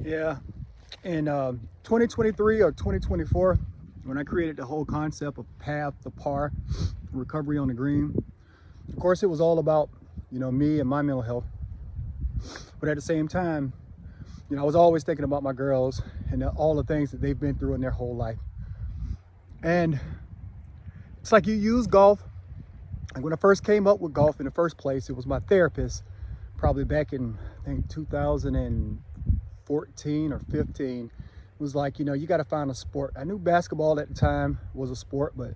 Yeah, in 2023 or 2024, when I created the whole concept of path to par, recovery on the green, of course, it was all about, me and my mental health. But at the same time, I was always thinking about my girls and all the things that they've been through in their whole life. And it's like you use golf. Like when I first came up with golf in the first place, it was my therapist, probably back in, I think, 2014 or 15. Was like, you got to find a sport. I knew basketball at the time was a sport, but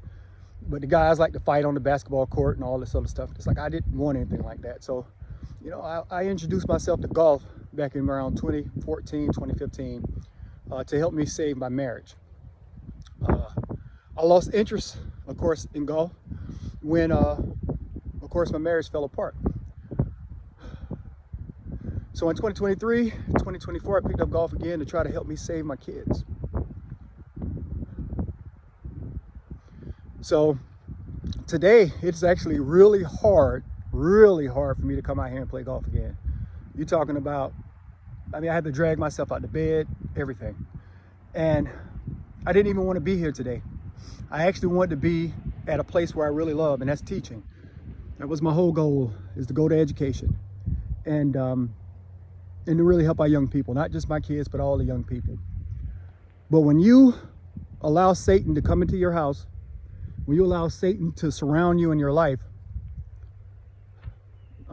the guys like to fight on the basketball court and all this other stuff. It's like I didn't want anything like that. So, I introduced myself to golf back in around 2014, 2015 to help me save my marriage. I lost interest, of course, in golf when, of course, my marriage fell apart. So in 2023, 2024, I picked up golf again to try to help me save my kids. So today, it's actually really hard for me to come out here and play golf again. You're talking about, I had to drag myself out of bed, everything. And I didn't even want to be here today. I actually wanted to be at a place where I really love, and that's teaching. That was my whole goal, is to go to education. And to really help our young people, not just my kids, but all the young people. But when you allow Satan to come into your house, when you allow Satan to surround you in your life,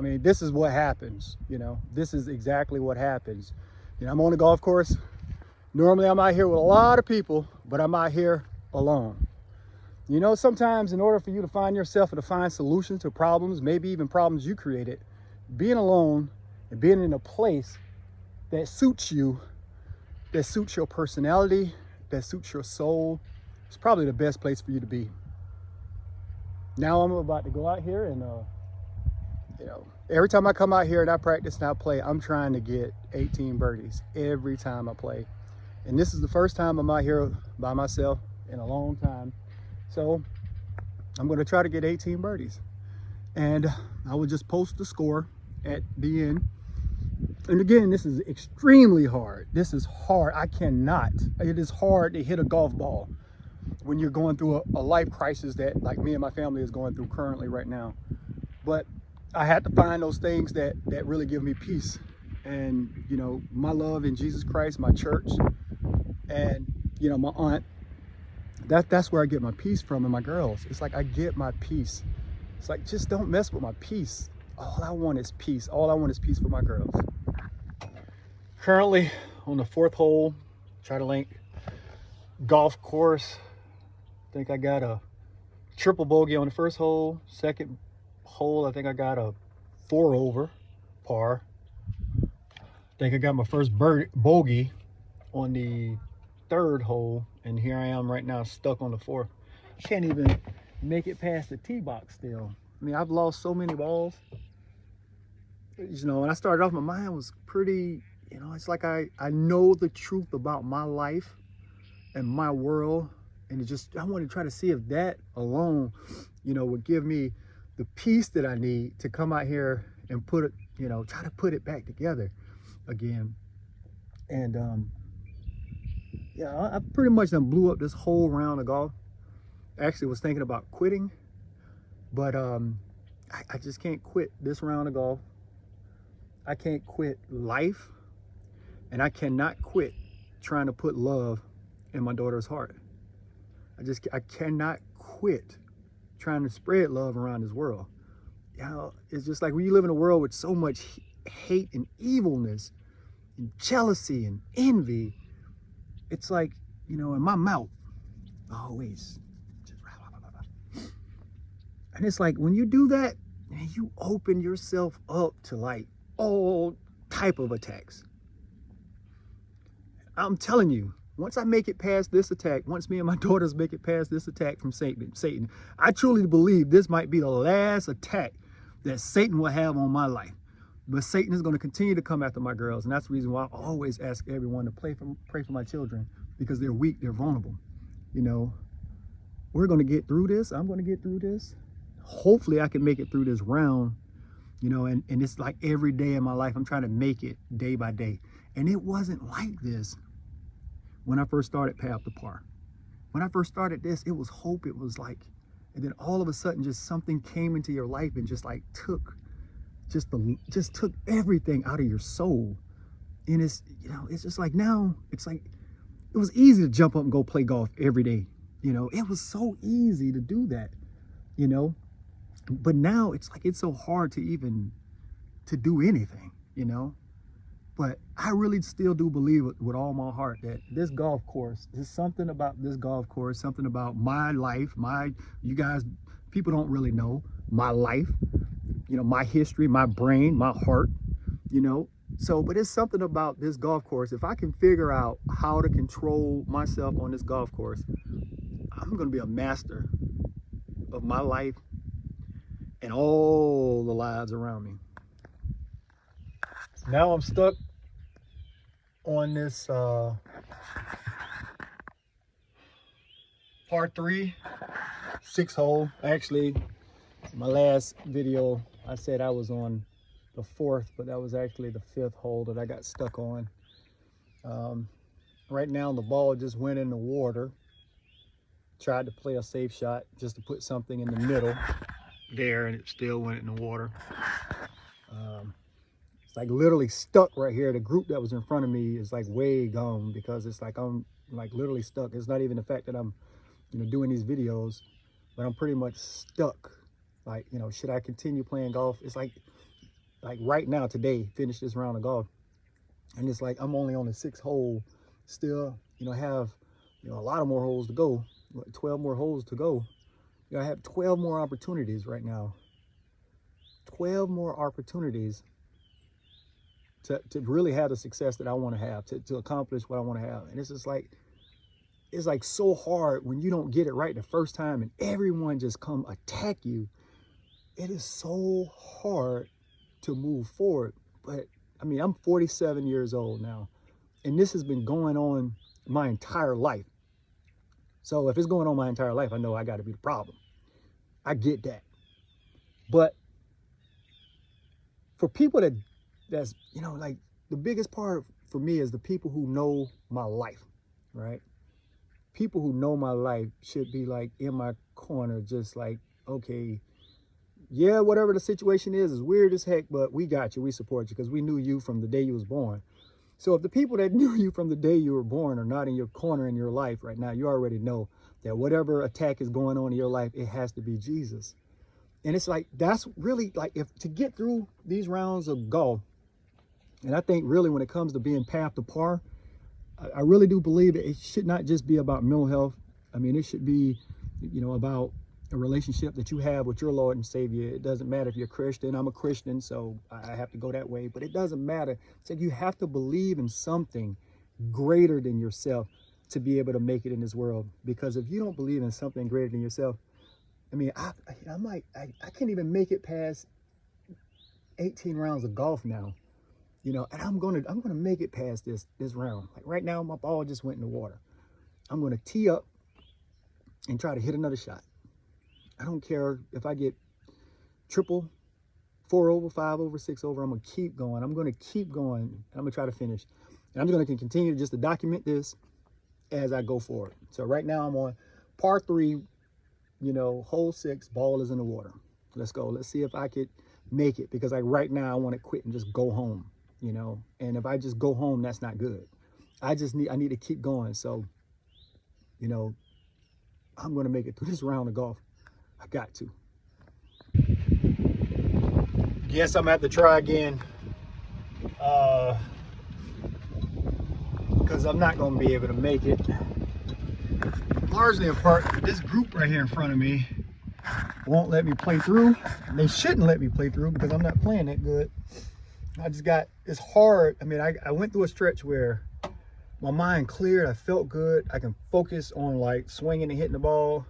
this is what happens, This is exactly what happens. I'm on a golf course. Normally I'm out here with a lot of people, but I'm out here alone. Sometimes in order for you to find yourself and to find solutions to problems, maybe even problems you created, being alone and being in a place that suits you, that suits your personality, that suits your soul, it's probably the best place for you to be. Now I'm about to go out here and, every time I come out here and I practice and I play, I'm trying to get 18 birdies every time I play. And this is the first time I'm out here by myself in a long time. So I'm going to try to get 18 birdies. And I will just post the score at the end. And again, this is extremely hard. This is hard. It is hard to hit a golf ball when you're going through a life crisis that like me and my family is going through currently right now. But I had to find those things that really give me peace. And, my love in Jesus Christ, my church, and, my aunt. That's where I get my peace from, and my girls. It's like I get my peace. It's like, just don't mess with my peace. All I want is peace. All I want is peace for my girls. Currently on the 4th hole, Charter Link golf course. I think I got a triple bogey on the first hole. Second hole, I think I got a 4 over par. I think I got my first bogey on the 3rd hole, and here I am right now stuck on the 4th. Can't even make it past the tee box still. I've lost so many balls. When I started off, my mind was pretty, it's like I know the truth about my life and my world, and I want to try to see if that alone, would give me the peace that I need to come out here and put it, try to put it back together again. And I pretty much done blew up this whole round of golf. Actually was thinking about quitting, but I just can't quit this round of golf. I can't quit life, and I cannot quit trying to put love in my daughter's heart. I cannot quit trying to spread love around this world. It's just like when you live in a world with so much hate and evilness and jealousy and envy, it's like, in my mouth, always just and it's like when you do that, you open yourself up to like all type of attacks. I'm telling you, once I make it past this attack, once me and my daughters make it past this attack from Satan, I truly believe this might be the last attack that Satan will have on my life. But Satan is going to continue to come after my girls, and that's the reason why I always ask everyone to pray for my children, because they're weak, they're vulnerable. We're going to get through this. I'm going to get through this. Hopefully I can make it through this round and it's like every day in my life, I'm trying to make it day by day. And it wasn't like this when I first started Path to Par. When I first started this, it was hope. It was like, and then all of a sudden, just something came into your life and just like took everything out of your soul. And it's just like now, it's like, it was easy to jump up and go play golf every day. It was so easy to do that, but now it's like, it's so hard to even to do anything, but I really still do believe with all my heart that this golf course, there's something about this golf course, something about my life, you guys, people don't really know my life, my history, my brain, my heart, so, but it's something about this golf course. If I can figure out how to control myself on this golf course, I'm going to be a master of my life and all the lives around me. Now I'm stuck on this par 3, 6 hole. Actually, my last video, I said I was on the 4th, but that was actually the 5th hole that I got stuck on. Right now, the ball just went in the water. Tried to play a safe shot just to put something in the middle there, and it still went in the water. It's like literally stuck right here. The group that was in front of me is like way gone, because it's like I'm like literally stuck. It's not even the fact that I'm doing these videos, but I'm pretty much stuck. Like, should I continue playing golf? It's like right now, today, finish this round of golf, and it's like I'm only on the 6th hole still. Have a lot of more holes to go, 12 more holes to go. I have 12 more opportunities right now, 12 more opportunities to really have the success that I want to have, to accomplish what I want to have. And it's just like, it's like so hard when you don't get it right the first time and everyone just come attack you. It is so hard to move forward. But I mean, I'm 47 years old now, and this has been going on my entire life. So if it's going on my entire life, I know I got to be the problem. I get that. But for people that's like, the biggest part for me is the people who know my life, right? People who know my life should be like in my corner, just like, okay, yeah, whatever the situation is weird as heck, but we got you, we support you, because we knew you from the day you was born. So if the people that knew you from the day you were born are not in your corner in your life right now, you already know that whatever attack is going on in your life, it has to be Jesus. And it's like, that's really like, if to get through these rounds of golf, and I think really when it comes to being Path to Par, I really do believe that it should not just be about mental health. I mean, it should be, about a relationship that you have with your Lord and Savior. It doesn't matter if you're Christian. I'm a Christian, so I have to go that way. But it doesn't matter. It's like you have to believe in something greater than yourself to be able to make it in this world. Because if you don't believe in something greater than yourself, I mean, I can't even make it past 18 rounds of golf now. And I'm gonna make it past this round. Like right now, my ball just went in the water. I'm gonna tee up and try to hit another shot. I don't care if I get triple, 4 over, 5 over, 6 over. I'm gonna keep going. I'm gonna keep going. I'm gonna try to finish. And I'm just gonna continue just to document this as I go forward. So right now I'm on par 3, hole 6, ball is in the water. Let's go. Let's see if I could make it, because like right now I want to quit and just go home. And if I just go home, that's not good. I need to keep going. So, I'm going to make it through this round of golf. I got to. Guess I'm going to have to try again. Because I'm not going to be able to make it. Largely in part, this group right here in front of me won't let me play through. They shouldn't let me play through because I'm not playing that good. It's hard. I mean, I went through a stretch where my mind cleared. I felt good. I can focus on like swinging and hitting the ball.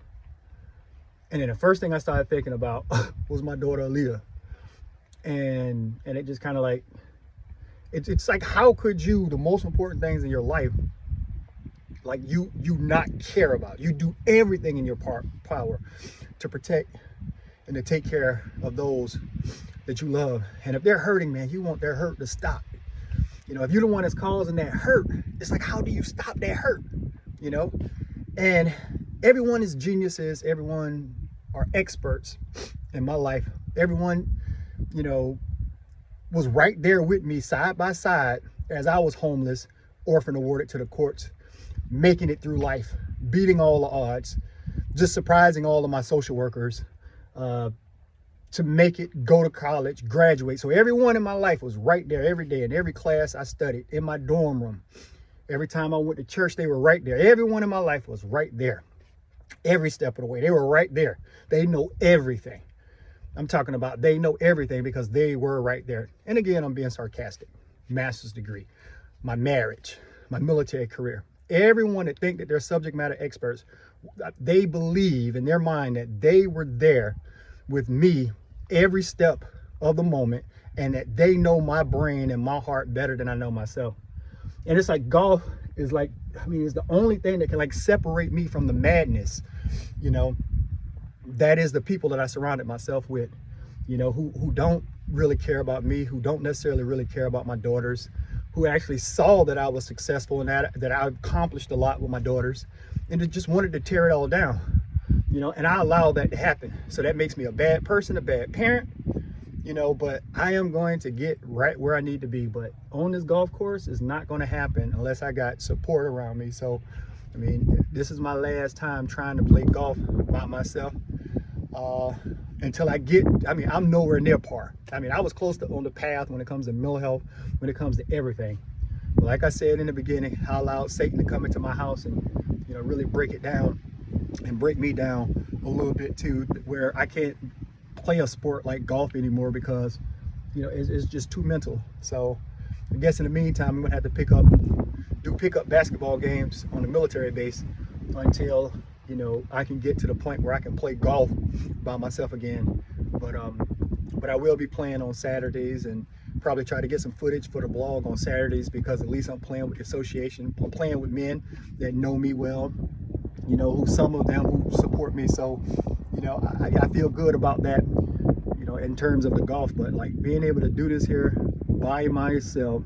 And then the first thing I started thinking about was my daughter, Aaliyah. And it just kind of like, it's like, how could you, the most important things in your life, like you not care about? You do everything in your power to protect and to take care of those that you love. And if they're hurting, man, you want their hurt to stop. You know, if you're the one that's causing that hurt, it's like, how do you stop that hurt? You know, and everyone is geniuses. Everyone are experts in my life. Everyone, you know, was right there with me side by side as I was homeless, orphan awarded to the courts, making it through life, beating all the odds, just surprising all of my social workers, to make it, go to college, graduate. So everyone in my life was right there every day in every class I studied, in my dorm room. Every time I went to church, they were right there. Everyone in my life was right there. Every step of the way, they were right there. They know everything. I'm talking about they know everything because they were right there. And again, I'm being sarcastic. Master's degree, my marriage, my military career. Everyone that think that they're subject matter experts, they believe in their mind that they were there with me every step of the moment, and that they know my brain and my heart better than I know myself. And it's like golf is like, I mean, it's the only thing that can like separate me from the madness, you know. That is the people that I surrounded myself with, you know, who don't really care about me, who don't necessarily really care about my daughters, who actually saw that I was successful and that I accomplished a lot with my daughters, and just wanted to tear it all down, you know. And I allowed that to happen. So that makes me a bad person, a bad parent, you know, but I am going to get right where I need to be. But on this golf course is not going to happen unless I got support around me. So, I mean, this is my last time trying to play golf by myself. Until I get, I mean, I'm nowhere near par. I mean, I was close to on the path when it comes to mental health, when it comes to everything. But like I said in the beginning, I allowed Satan to come into my house and, you know, really break it down and break me down a little bit too, where I can't play a sport like golf anymore because, you know, it's just too mental. So I guess in the meantime, I'm gonna have to do pickup basketball games on the military base until, you know, I can get to the point where I can play golf by myself again. But I will be playing on Saturdays and probably try to get some footage for the blog on Saturdays, because at least I'm playing with the association. I'm playing with men that know me well, you know, who some of them who support me. So, you know, I feel good about that, you know, in terms of the golf. But like being able to do this here by myself,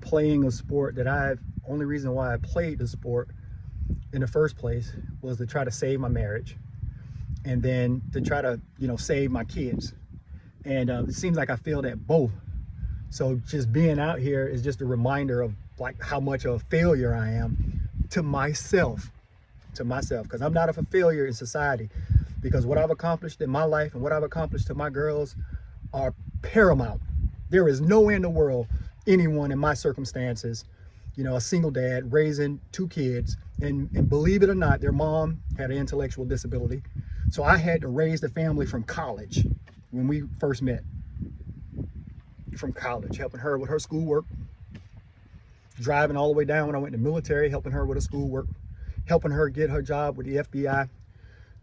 playing a sport that only reason why I played the sport in the first place was to try to save my marriage, and then to try to, you know, save my kids. And it seems like I failed at both. So just being out here is just a reminder of like how much of a failure I am to myself, because I'm not a failure in society, because what I've accomplished in my life and what I've accomplished to my girls are paramount. There is no way in the world anyone in my circumstances, you know, a single dad raising 2 kids, and believe it or not, their mom had an intellectual disability. So I had to raise the family from college when we first met. From college, helping her with her schoolwork, driving all the way down when I went to the military, helping her with her schoolwork, helping her get her job with the FBI,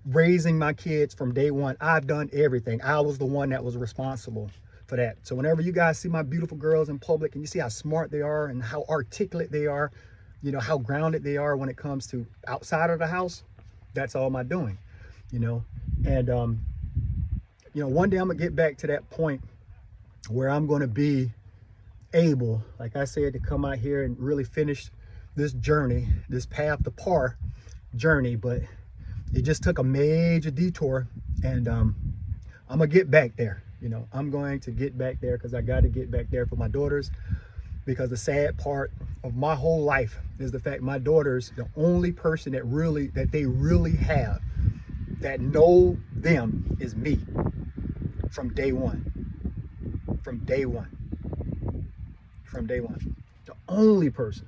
raising my kids from day one. I've done everything. I was the one that was responsible for that. So whenever you guys see my beautiful girls in public and you see how smart they are and how articulate they are, you know, how grounded they are when it comes to outside of the house, that's all my doing, you know. And you know, one day I'm gonna get back to that point where I'm going to be able, like I said, to come out here and really finish this journey, this path to par journey. But it just took a major detour, and I'm gonna get back there. You know, I'm going to get back there because I got to get back there for my daughters. Because the sad part of my whole life is the fact my daughters, the only person that they really have that know them is me from day one. From day one. The only person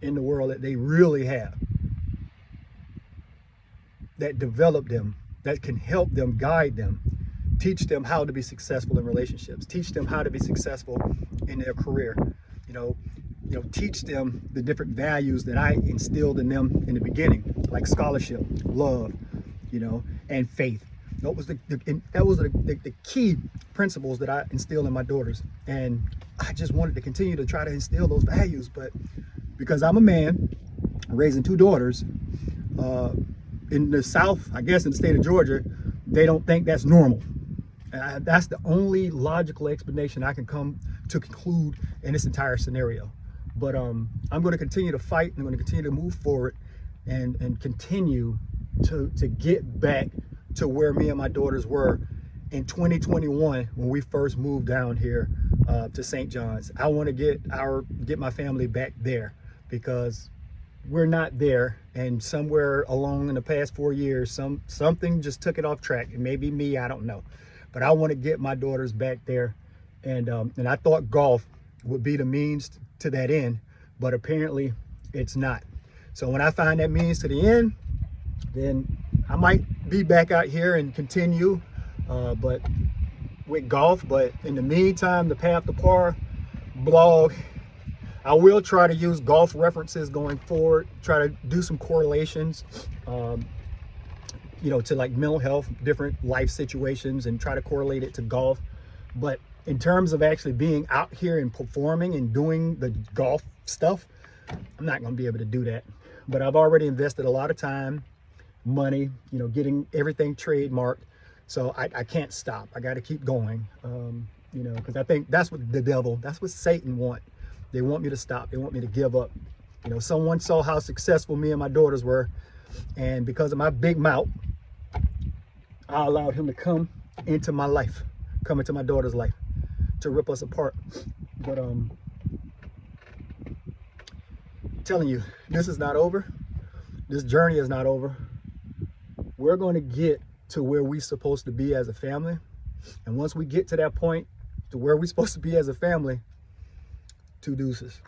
in the world that they really have that developed them, that can help them, guide them, teach them how to be successful in relationships, teach them how to be successful in their career, you know, teach them the different values that I instilled in them in the beginning, like scholarship, love, you know, and faith. That was the key principles that I instilled in my daughters. And I just wanted to continue to try to instill those values. But because I'm a man raising 2 daughters in the South, I guess in the state of Georgia, they don't think that's normal. That's the only logical explanation I can come to conclude in this entire scenario. But I'm going to continue to fight, and I'm going to continue to move forward and continue to get back to where me and my daughters were in 2021 when we first moved down here to St. John's. I want to get my family back there, because we're not there, and somewhere along in the past 4 years something just took it off track. It may be me, I don't know, but I want to get my daughters back there. And I thought golf would be the means to that end, but apparently it's not. So when I find that means to the end, then I might be back out here and continue but with golf. But in the meantime, the Path to Par blog, I will try to use golf references going forward, try to do some correlations, you know, to like mental health, different life situations, and try to correlate it to golf. But in terms of actually being out here and performing and doing the golf stuff, I'm not going to be able to do that. But I've already invested a lot of time, money, you know, getting everything trademarked. So I can't stop. I got to keep going, you know, because I think that's what the devil, that's what Satan want. They want me to stop. They want me to give up. You know, someone saw how successful me and my daughters were, and because of my big mouth, I allowed him to come into my life, come into my daughter's life, to rip us apart. But telling you, this is not over. This journey is not over. We're going to get to where we're supposed to be as a family. And once we get to that point, to where we're supposed to be as a family, two deuces.